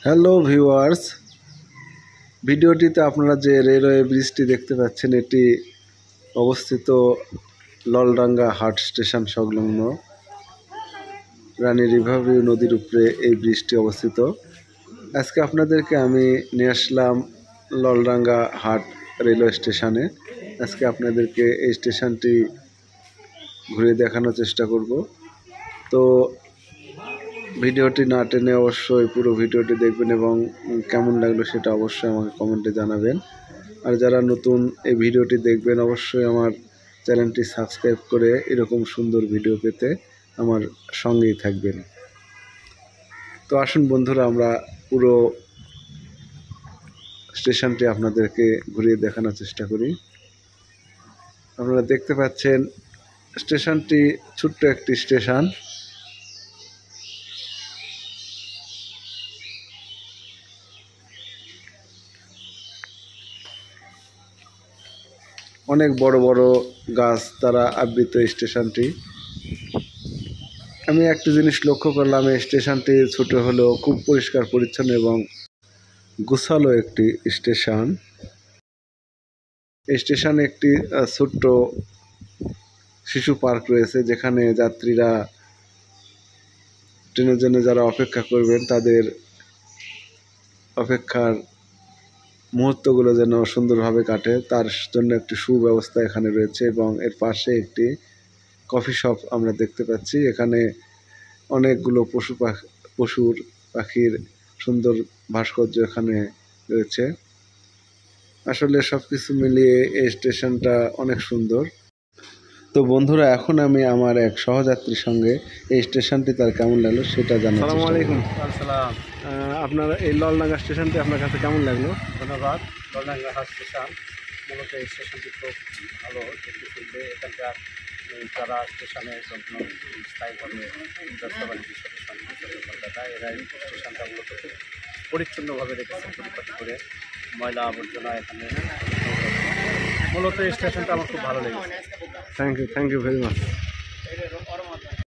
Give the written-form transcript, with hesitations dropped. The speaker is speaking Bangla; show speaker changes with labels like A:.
A: হ্যালো ভিউয়ার্স, ভিডিওটিতে আপনারা যে রেলওয়ে ব্রিজটি দেখতে পাচ্ছেন এটি অবস্থিত ললডাঙ্গা হাট স্টেশন সংলগ্ন রানী রিভারভিউ নদীর উপরে এই ব্রিজটি অবস্থিত। আজকে আপনাদেরকে আমি নিয়ে আসলাম ললডাঙ্গা হাট রেলওয়ে স্টেশনে। আজকে আপনাদেরকে এই স্টেশনটি ঘুরে দেখানোর চেষ্টা করব। তো ভিডিওটি না টেনে অবশ্যই পুরো ভিডিওটি দেখবেন এবং কেমন লাগলো সেটা অবশ্যই আমাকে কমেন্টে জানাবেন। আর যারা নতুন এই ভিডিওটি দেখবেন অবশ্যই আমার চ্যানেলটি সাবস্ক্রাইব করে এরকম সুন্দর ভিডিও পেতে আমার সঙ্গেই থাকবেন। তো আসুন বন্ধুরা, আমরা পুরো স্টেশনটি আপনাদেরকে ঘুরিয়ে দেখানোর চেষ্টা করি। আপনারা দেখতে পাচ্ছেন স্টেশনটি ছোট্ট একটি স্টেশন। অনেক বড় বড় গাছ দ্বারা আবৃত স্টেশনটি। আমি একটি জিনিস লক্ষ্য করলাম, এই স্টেশনটি ছোট হলেও খুব পরিষ্কার পরিচ্ছন্ন এবং গোছালো একটি স্টেশন। এই স্টেশনে একটি ছোট্ট শিশু পার্ক রয়েছে, যেখানে যাত্রীরা ট্রেনের জন্য যারা অপেক্ষা করবেন তাদের অপেক্ষার মুহূর্তগুলো যেন সুন্দরভাবে কাটে তার জন্য একটি সুব্যবস্থা এখানে রয়েছে। এবং এর পাশে একটি কফি শপ আমরা দেখতে পাচ্ছি। এখানে অনেকগুলো পশুর পাখির সুন্দর ভাস্কর্য এখানে রয়েছে। আসলে সব কিছু মিলিয়ে এই স্টেশনটা অনেক সুন্দর। তো বন্ধুরা, এখন আমি আমার এক সহযাত্রীর সঙ্গে এই স্টেশনটি তার কেমন লাগলো সেটা জানার চেষ্টা করব। আসসালামু আলাইকুম। আপনার এই ললডাঙ্গা স্টেশনটি আপনার কাছে কেমন লাগলো?
B: ধন্যবাদ। ললডাঙ্গা হাট স্টেশন মূলত এই স্টেশনটি খুব ভালো দেখতে চলবে। এখানকার যারা স্টেশনের জন্য স্থায়ীভাবে ব্যবসা বাণিজ্যের সাথে সংযুক্ত কলকাতা, এরা এই স্টেশনটা মূলত খুব পরিচ্ছন্নভাবে রেখেছে, পরিপাটি করে ময়লা আবর্জনা এখানে। মূলত এই স্টেশনটা আমার খুব ভালো লেগেছে।
A: Thank you very much.